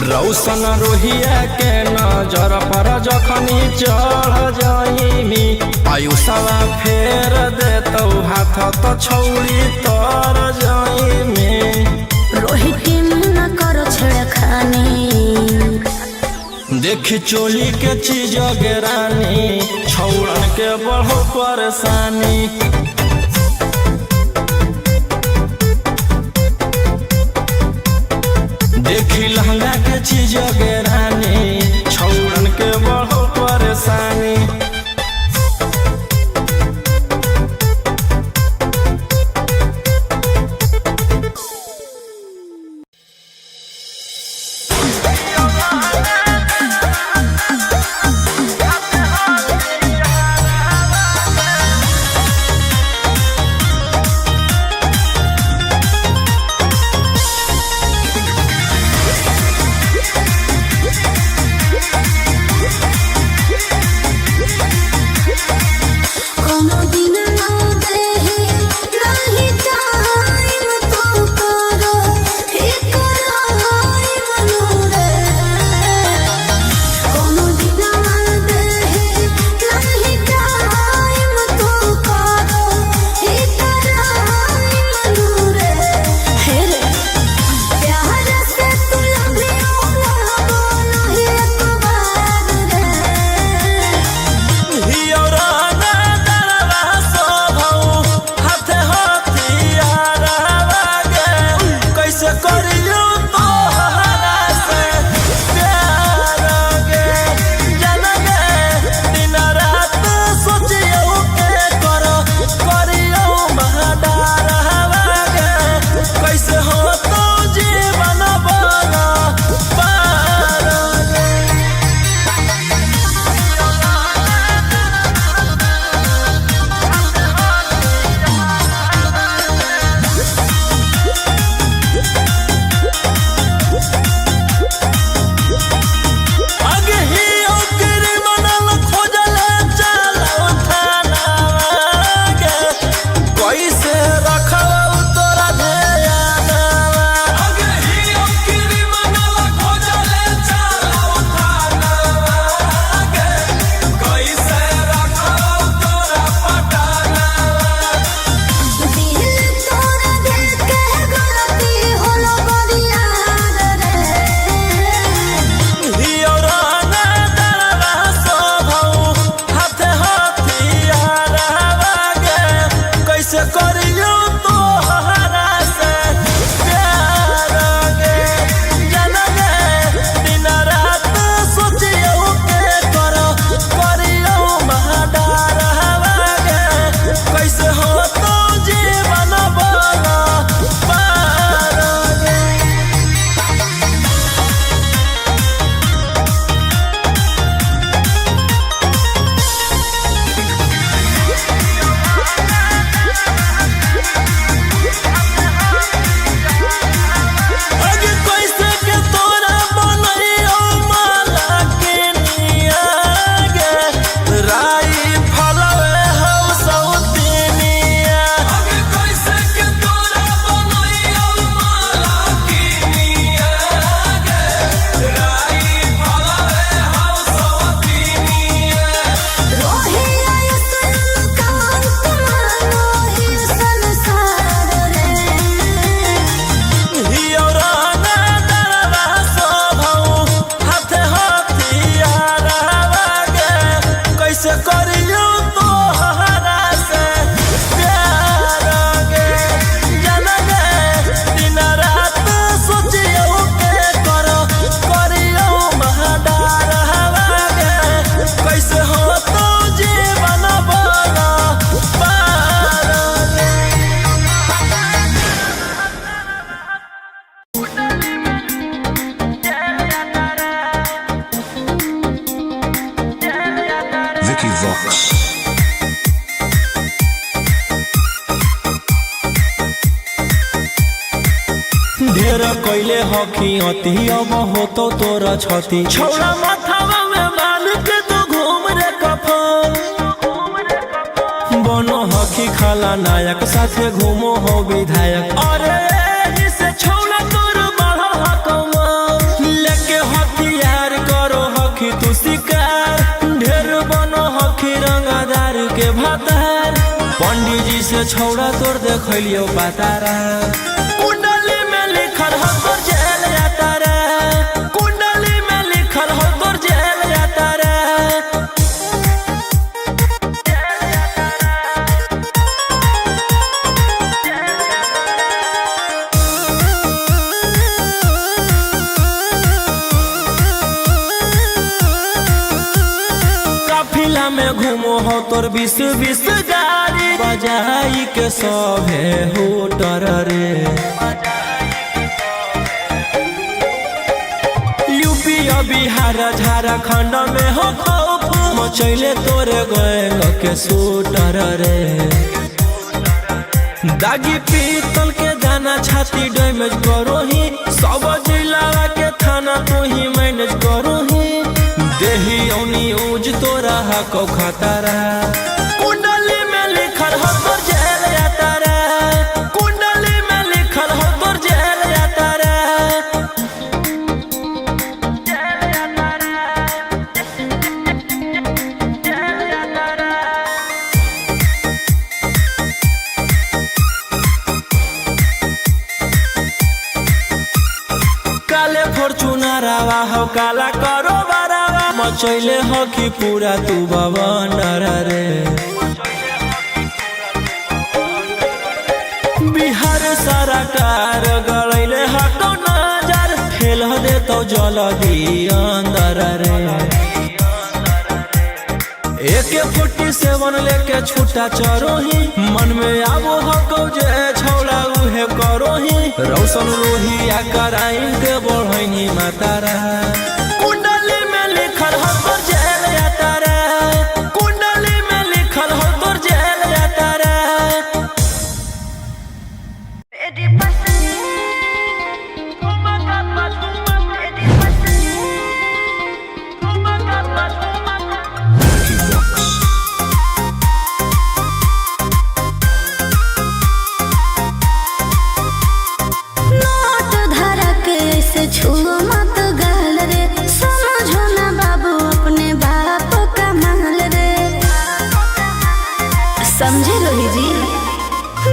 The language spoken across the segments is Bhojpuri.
रौशन रोहिया के नजर पर जखनी चढ़ जाइमी आयुषवा फेर देतौ हाथ तो छौड़ी तर जाइमी। रोहित न करो छेड़खानी देखी चोली के चीज गेरानी छौड़न के बढ़ो परेशानी। देखी लहंगा के चीज गेरानी छौड़न के बढ़ो परेशानी। ढेर कैले हकी अति अब हो तो तोरा छती छौड़ा माथावा में बांध के तो घूम रे कफन बनो हकी खाला नायक साथे घूमो हो विधायक अरे से छौड़ा तोर बाढ़ हकमा लेके जैसे छौड़ा तोर देखलियो पातारा कुंडली में लिखल हो तोर जेल जाता रे कुंडली में लिखल हो तोर जेल जाता रे काफिला में घूमो हो तोर 20-20 गाड़ी बजाई के सभे होटर रे यूपी बिहार झारखंड में हो खौफ मचैले तोरे गैंग के शूटर रे दागी पीतल के दाना छाती डैमेज करो ही सब जिला के थाना तो ही मैनेज करो ही देही औनी ऊज तोरा हको खतरा कुंडली में लिखल हो तोर जेल जाता रे कुंडली में लिखल हो तोर जेल जाता रे काले फॉर्च्यूनर आवा हो काला करो बरावा मचैले हो कि पूरा तू बवंडर रे बिहार सरकार गड़ैले हटो नजर फेल दे तो जल्दी अंदर रे AK-47 लेके छूटा चरोही मन में आवो हको जे छौड़ा उहे करोही रौशन रोहिया कराइन के बढ़ैनी मातारा कुंडली में लिखल हो तोर जेल जाता रे कुंडली में लिखल हो तोर जेल जाता रे छुओ मत गाल रे समझो ना बाबू अपने बाप का माल रे समझे रोही जी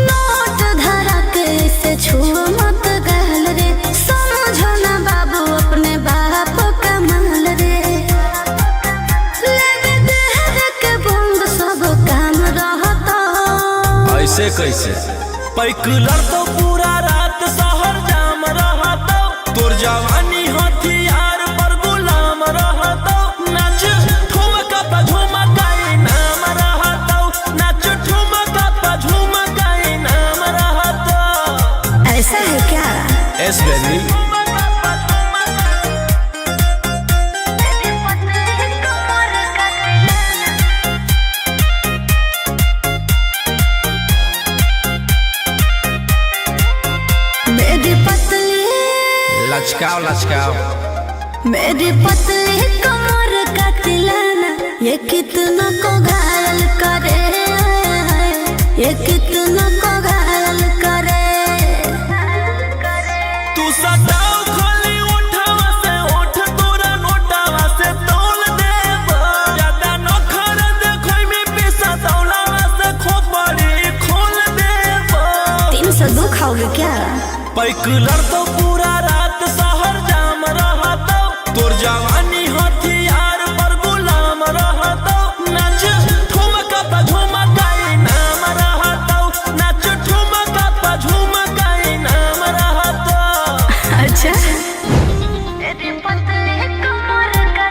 नोट धरा के से छुओ मत गाल रे समझो ना बाबू अपने बाप का माल रे लेवे देह के बंद सब काम रहता ऐसे कैसे पैकलर तो पूरा रात शहर जाम रहता तोर जवानी हथियार पर गुलाम रहता नाच ठुमका पे झुमकाई नाम रहता नाच ठुमका पे झुमकाई नाम रहता ऐसा है क्या एस बेबी लचकाओ लचकाओ मेरी पतली कमर का तिलाना ये कितना को घायल करे ये कितना को घायल करे तू सटाओ खाली उठावा से उठ तोरा नोटावा से तौल देब ज्यादा नखर देखै में पैसा तौलावा से खोपड़ी खोल देब 302 खाओगे क्या पैकलर तो पूरा रात शहर जाम रहता तोर जवानी हथियार पर गुलाम रहता नाच ठुमका पे झुमकाई नाम रहता नाच ठुमका पे झुमकाई नाम रहता अच्छा मेरी पतली कमर का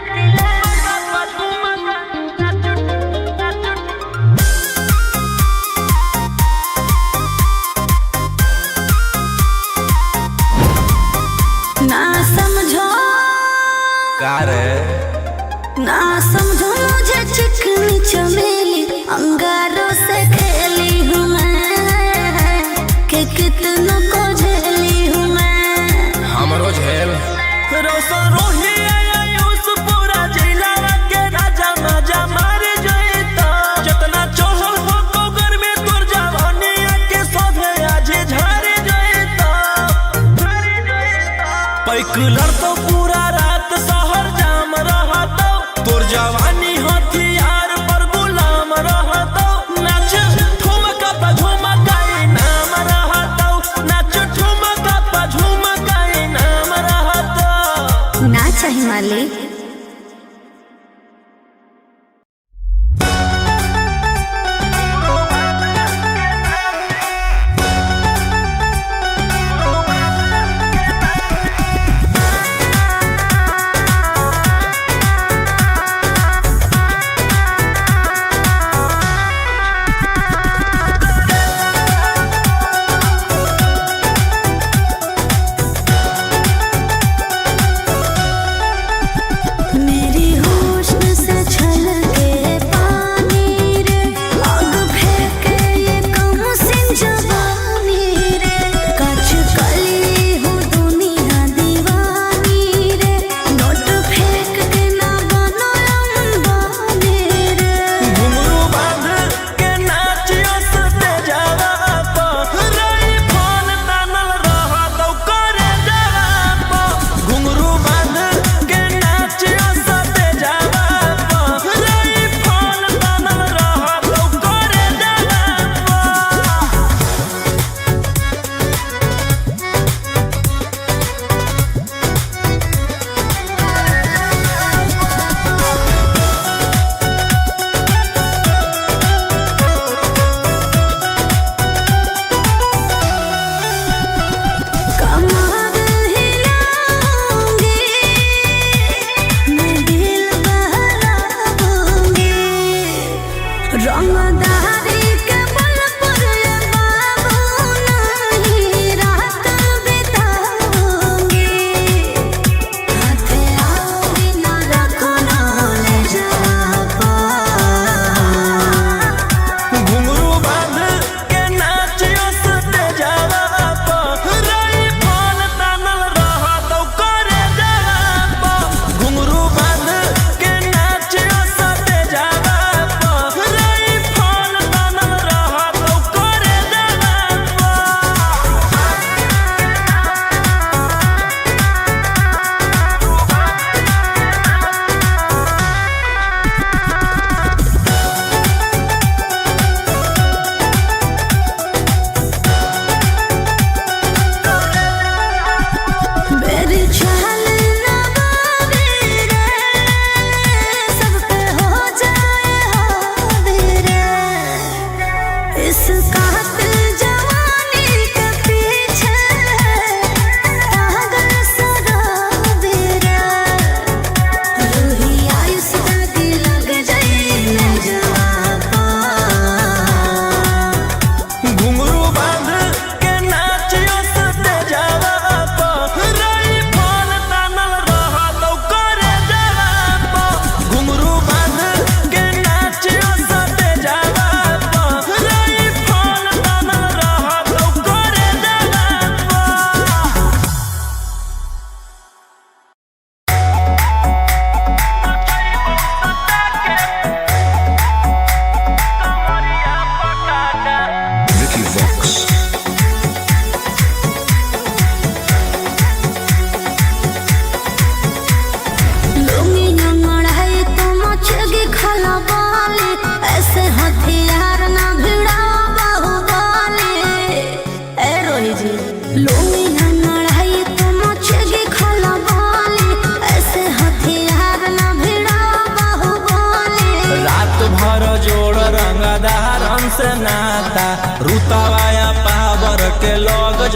ना समझो ना समझो मुझे चिकनी चमेली अंगारों से खेली हूँ मैं कि कितना को झेली हूँ मैं हमरो झेल रोशन रोही आयुष पूरा जिला के राजा मजा मार जइता जितना चढ़ल हो कोगर में तोर जवानी के सोधे आज झाड़ जइता पैकलर तो पूरा रात शहर जाम रहता तोर जवानी हथियार पर गुलाम रहता नाच ठुमका पे झुमका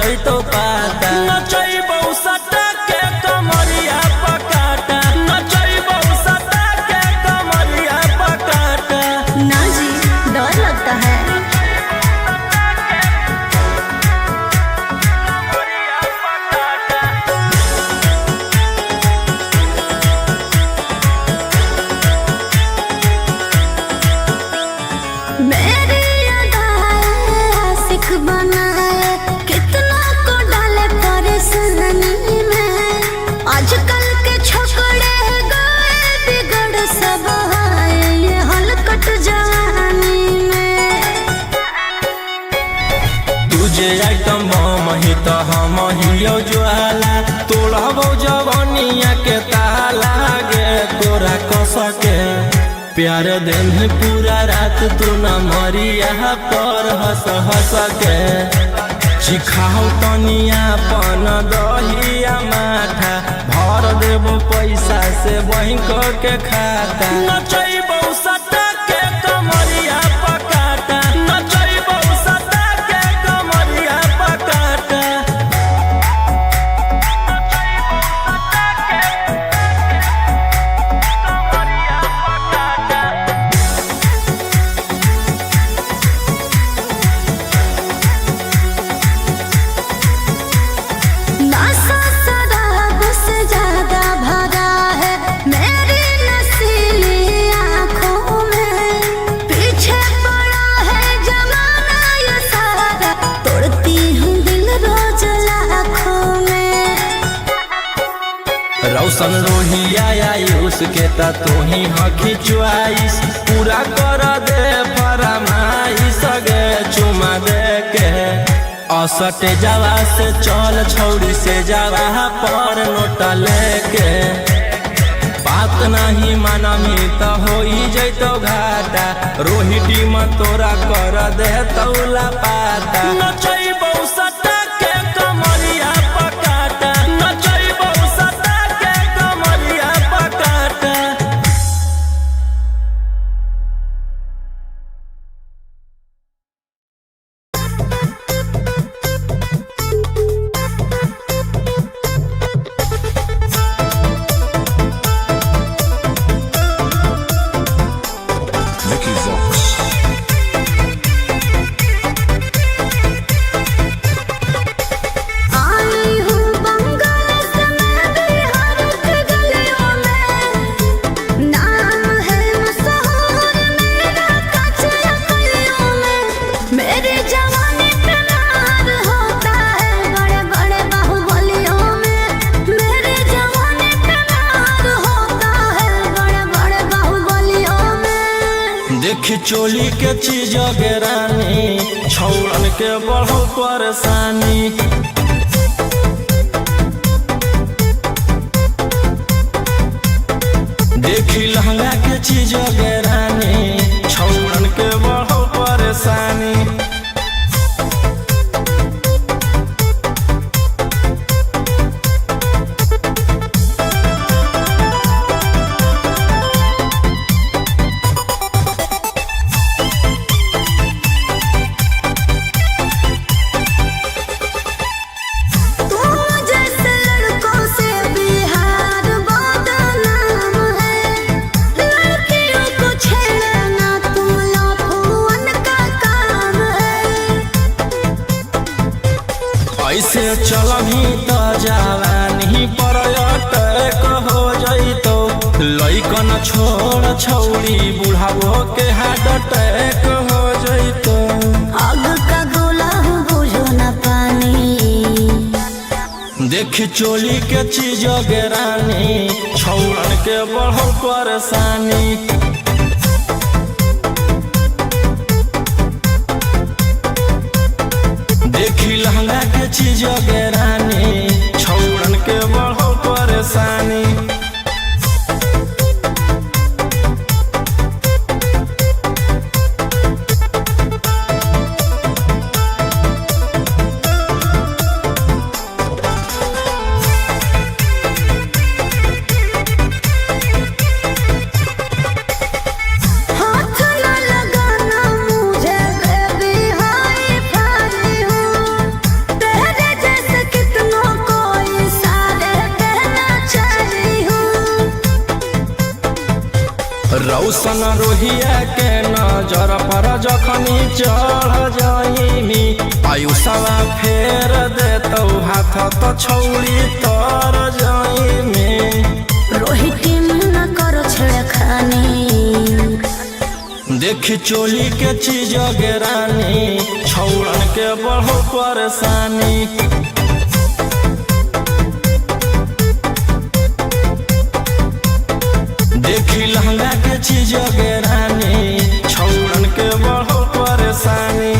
जैतो पाता नचैबौ सटा के कमरिया पकाटा नचैबौ सटा के कमरिया पकाटा। ना जी डर लगता है। मेरी अदाएं आशिक बनाए कितना को डाले परेशानी में। आजकल के छोकरे गए बिगड़ सब है ये हलकट जवानी में। तुझे आइटम बम ही तो हम हियो ज्वाला तोड़बौ जवानिया के ताला गे तोरा कसके प्यार दिन पूरा रात तू न मरिया पर हंस हंस के चिखाओ तनिया पन दहिया माथा भर देबो पैसा से बैंक के खाता नचैबौ सटा के कमरिया पकाटा नचैबौ सटा के कमरिया पकाटा। नशा शराब से ज्यादा भरा है मेरी नशीली आँखों में। पीछे पड़ा है जमाना ये सारा तोड़ती हूँ दिल रोज लाखों में। रौशन रोहिया आयुष के ता तू ही हकी च्वाइस पूरा कर दे फरमाइश गे चुमा दे के असटे जावा से चल छौड़ी से जावा पर नोट लेके बात नहीं मानमी तो हो जैतो घाटा रोहिटी में तोरा कर दे तौला पाता नचैबौ सटा के कमरिया पकाटा नचैबौ सटा के कमरिया पकाटा। Mickey Vox. आई हूँ बंगाल से मैं बिहार के गलियों में। नाम है मशहूर मेरा कच्चे गलियों में। मेरी जवानी पे नार होता है बड़े बड़े बाहुबलियों में। मेरी जवानी पे नार होता है बड़े बड़े बाहुबलियों में। देखी चोली के चीज रानी छौड़न के बढ़ो परेशानी देखी लहंगा के चीज रानी छौड़न के बढ़ो परेशानी। तुम जैसे लड़कों से बिहार बदनाम है। लड़कियों को छेड़ना तुम लफुअन का काम है। ऐसे चलही तो जवानी पर अटैक हो जैतो लइकन छोड़ छौड़ी बुढ़ावो के हार्ट अटैक हो जैतो। आग का गोला हूँ बुझो न पानी। देखी चोली के चीज रानी छौड़न के बढ़ो परेशानी देखी लहंगा के चीज रानी छौड़न के बढ़ो परेशानी। हाथ न लगाना मुझे बेबी हाई फाई हूँ। तेरे रौशन रोहिया के नजर पर जखनी चढ़ जाइनी आयुषवा फेर देतौ हाथ तो छौड़ी तर जाइनी रोहित न करो छेड़खानी देखी चोली के चीज गेरानी छौड़न के बढ़ो परेशानी देखी लहंगा के चीज गेरानी छौड़न के बढ़ो परेशानी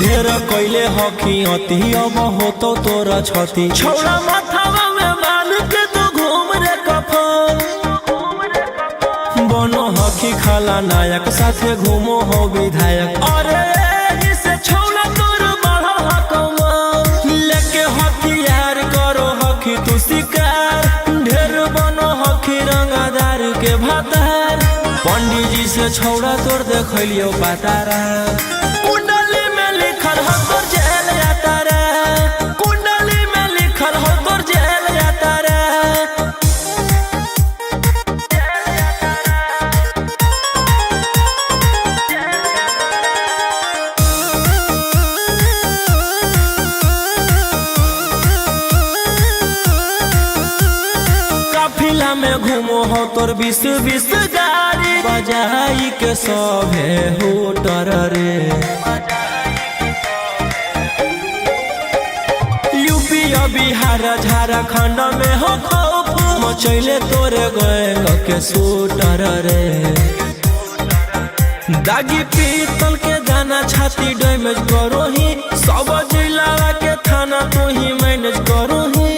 ढेर कैले हकी अति अब होतो तोरा छती छौड़ा माथावा में बांध के तो घूम रे कफन बनो हकी खाला नायक साथे घूमो हो विधायक अरे से छौड़ा तोर बढ़ल हकमा लेके से छौड़ा तोर देखलियो बातारा कुंडली में लिखल हो तोर जेल यातारा कुंडली में लिखल हो तोर जेल यातारा काफिला में घूमो हो तोर 20 गाड़ी बजाई के सभे होटर रे यूपी बिहार झारखंड में हो खौफ मचैले तोरे गैंग के शूटर रे दागी पीतल के दाना छाती डैमेज करो ही सब जिला के थाना तू ही मैनेज करो ही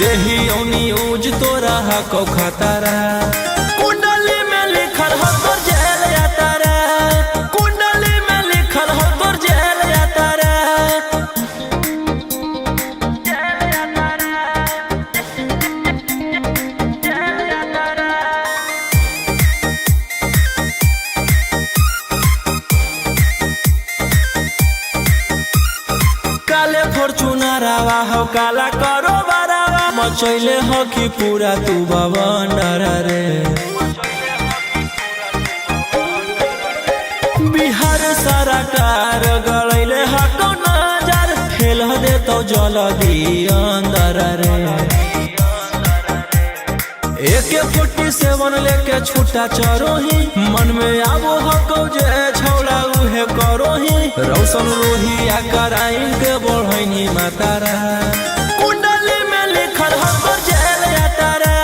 देही न्यूज तोरा हको खतरा कुंडली में लिखल हो तोर जेल यातारा कुंडली में लिखल हो तोर जेल यातारा काले फॉर्च्यूनर आवा हो काला करो बारावा मचैले हो कि पूरा तू बवंडर रे बिहार सरकार गलैले हको नजर फेल दे तो जल्दी अंदर रे AK-47 लेके छूटा चरोही मन में आबो हको जे छौड़ा उहे करोही रौशन रोहिया कराइन के बढ़ैनी मातारा कुंडली में लिखल हो तोर जेल यातारा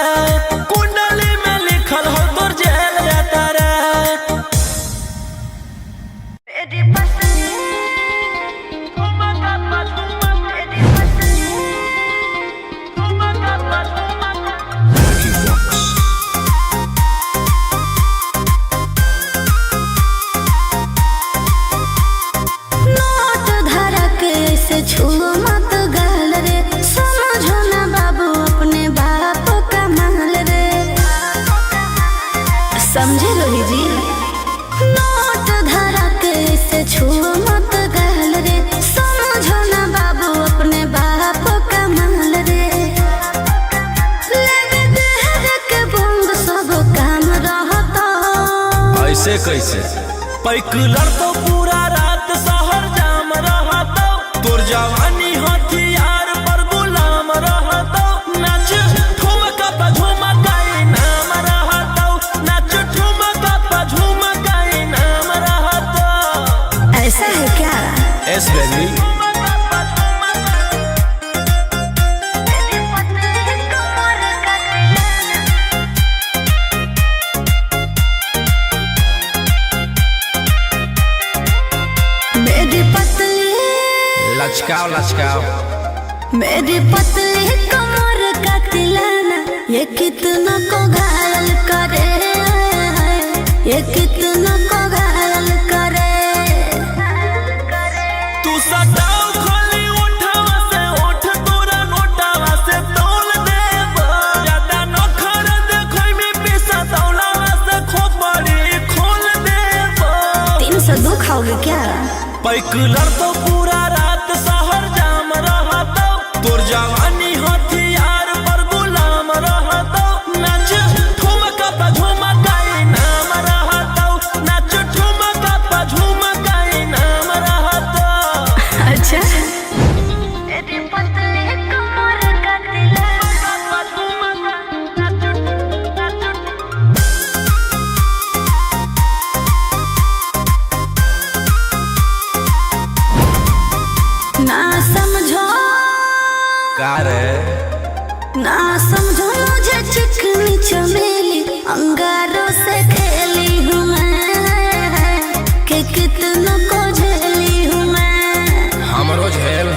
कुंडली में लिखल हो तोर जेल यातारा नोट धरा के ऐसे छुओ मत गाल रे समझो ना बाबू अपने बाप का माल रे समझे रोही जी नोट धरा के ऐसे छुओ मत गाल रे समझो ना बाबू अपने बाप का माल रे लगे देहर के बंग सब काम रहता ऐसे कैसे पैकुलर तो पूरा रात शहर जाम रहतो तोर जवानी हथियार पर गुलाम रहतो नाच ठुमका पे झुमकाई नाम रहतो नाच ठुमका पे झुमकाई नाम रहतो ऐसा है क्या एस बेबी मेरी पतली लचकाओ लचकाओ मेरी पतली कमर का तिलाना ये कितना को घायल करे ये कितना को घायल करे तू सटाओ खाली उठावा से उठ तोरा नोटावा से तोल देब ज्यादा नखर देखै में पैसा तौलावा से खोपड़ी खोल देब 302 खाओगे क्या पैकुलर तो पूरा रात शहर जाम रहतो तोर जवानी हथियार पर गुलाम रहतो नाच ठुमका पे झुमकाई नाम रहतो नाच ठुमका पे झुमकाई नाम रहतो अच्छा मेरी पतली कमर का ना समझो का रे ना समझो मुझे चिकनी चमेली अंगारों से खेली हूँ मैं कि कितना को झेली हूँ मैं हमरो झेल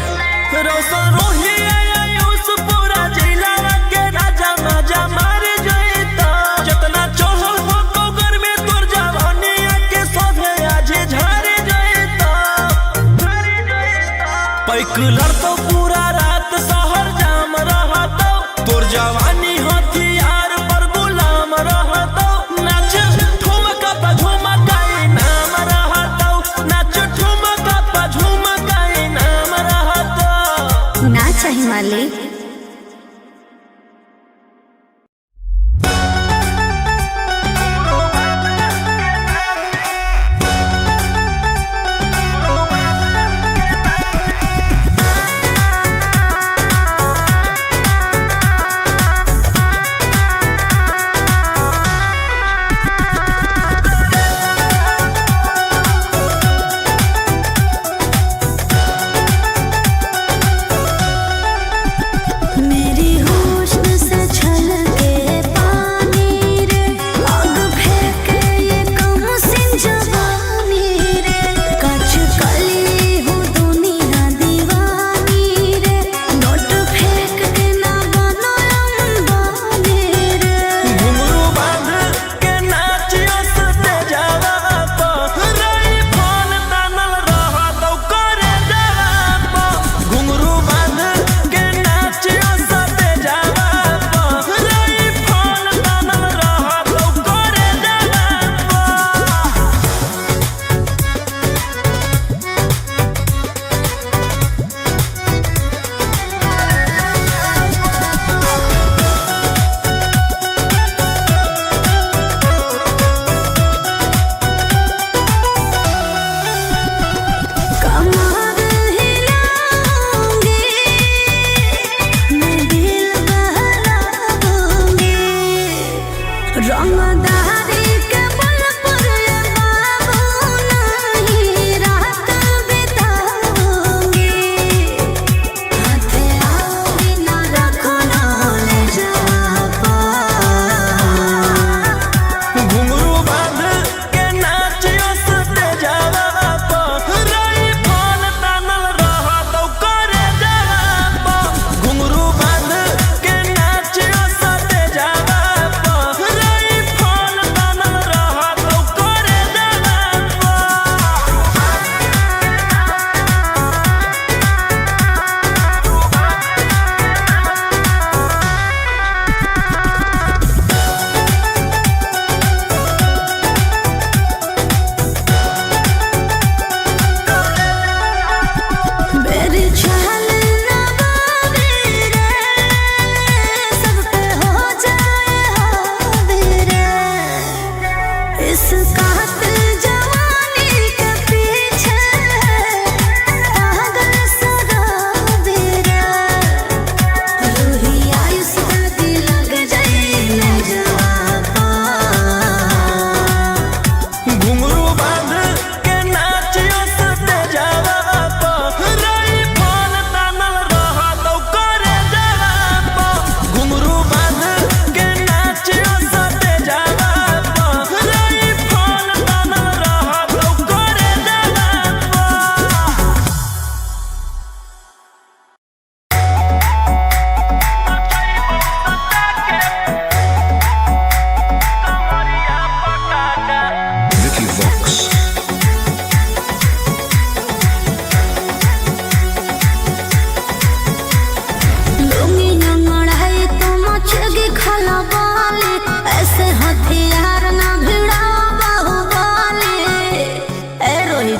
रौशन रोहिया आयुष पूरा जिला के राजा मजा मार जइता जितना चढ़ल हो कोगर में तोर जवानी के सभे आज झाड़ जइता पैकुलर तो पूरा रात शहर जाम रहतो तोर जवानी हथियार पर गुलाम रहतो नाच ठुमका पे झुमका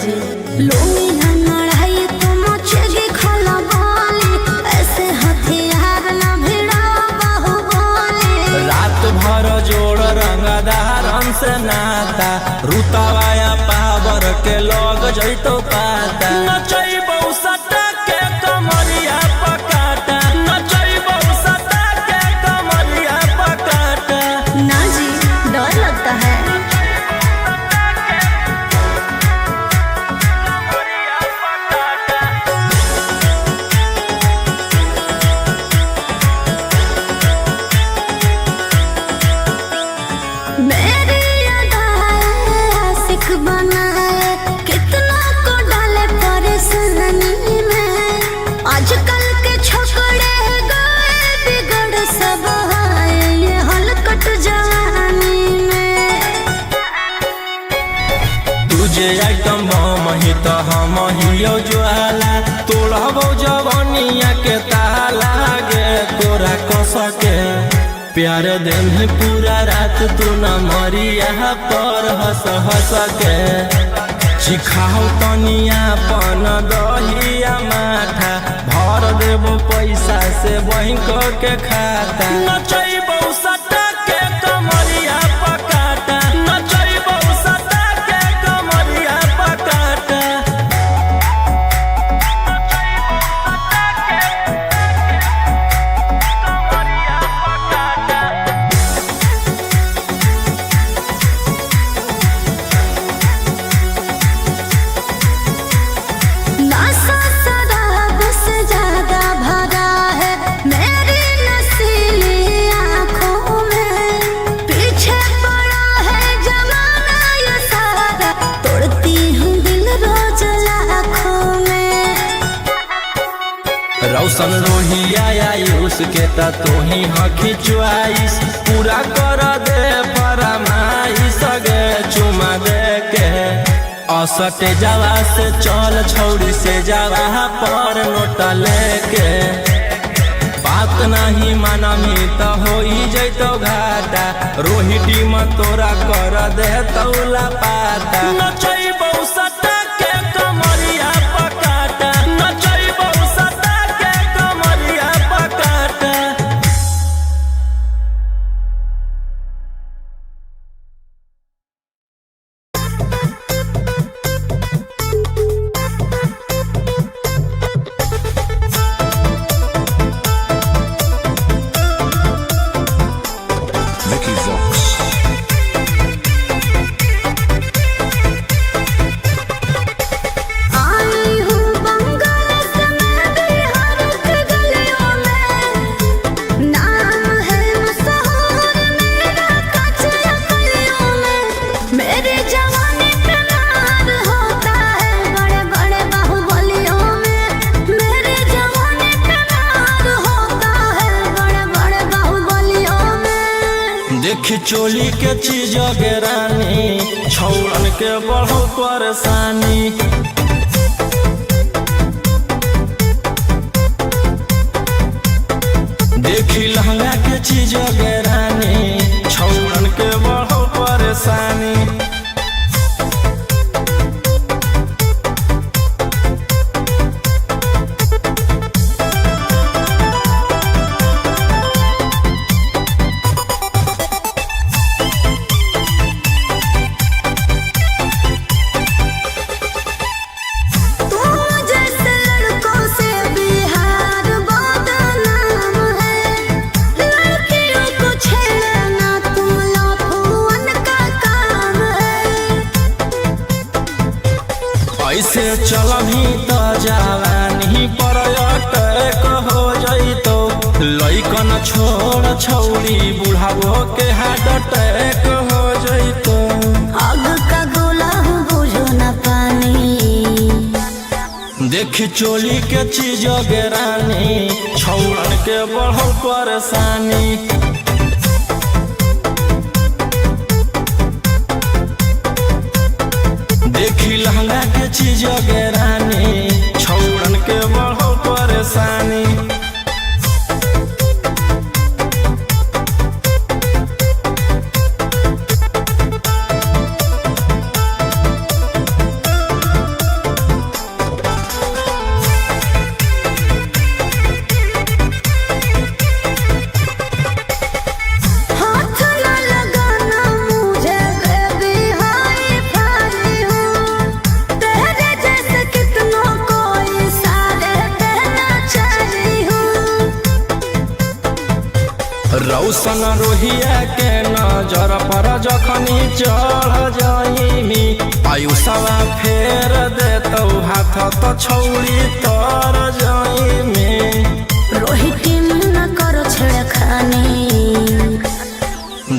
जी लोमी ना लड़ाई तो मचेगी खला बोली ऐसे हथियार ना भिड़ा बाहुबली रात भर जोड़ रंगदारन से नाता रुतावाया पावर के लग जैतो पाता नचैबौ सटा के कमरिया पकाटा नचैबौ सटा के कमरिया पकाटा ना जी डर लगता है मेरी अदाएं आशिक बनाए कितना को डाले परेशानी में आजकल के छोकरे गए बिगड़ सब है ये हलकट जवानी में तुझे आइटम बम ही तो हम हियो ज्वाला तोड़बो जवानिया के ताला गे तोरा कस के प्यार दिन पूरा रात तू न मरिया पर हंस हंस के चिखाओ तनिया पन दहिया माथा भर देबो पैसा से बैंक के खाता नचैबौ सटा के कमरिया पकाटा नचैबौ सटा के कमरिया पकाटा नशा शराब से ज्यादा भरा है मेरी नशीली आँखों में पीछे पड़ा है जमाना ये सारा तोड़ती हूँ दिल रोज लाखों में रौशन रोहिया आयुष के ता तू ही हकी च्वाइस पूरा कर दे फरमाइश गे चुमा दे के असटे जावा से चल छौड़ी से जावा पर नोट लेके बात नहीं मानमी तो हो जैतो घाटा रोहिटी में तोरा कर दे तौला पाता नचैबौ सटा के कमरिया पकाटा नचैबौ सटा के कमरिया पकाटा Vicky Vox. आई हूँ बंगाल से मैं बिहार के गलियों में नाम है मशहूर मेरा कचरा गलियों में मेरे जवानी पे नार होता है बड़े बड़े बाहुबलियों में मेरे जवानी पे नार होता है बड़े बड़े बाहुबलियों में देख चोली के चीज गे रानी छौड़न के बढ़ो परेशानी देखी लहंगा के चीज गे रानी छौड़न के बढ़ो परेशानी तू जैसे लड़कों से बिहार बदनाम है लड़कियों को छेड़ना तुम लफुअन का काम है ऐसे चलभी तो जवानी पर अटैक हो जैतो लइकन छोड़ छौड़ी बुढ़ावो के हार्ट अटैक हो जैतो आग का गोला हूँ बुझो न पानी देख चोली के चीज गे रानी छौड़न के बढ़ो परेशानी देखी लहंगा के चीज गे रानी छौड़न के बढ़ो परेशानी रौशन रोहिया के नजर पर जखनी चढ़ जाइमी आयुषवा फेर देतौ हाथ तो छौड़ी तर जाइमी रोहित न करो छेड़खानी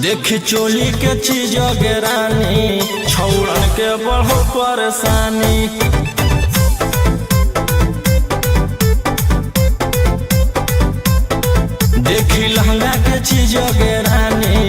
देख चोली के चीज गेरानी छौड़न के बढ़ो परेशानी देखी लहंगा के चीज गेरानी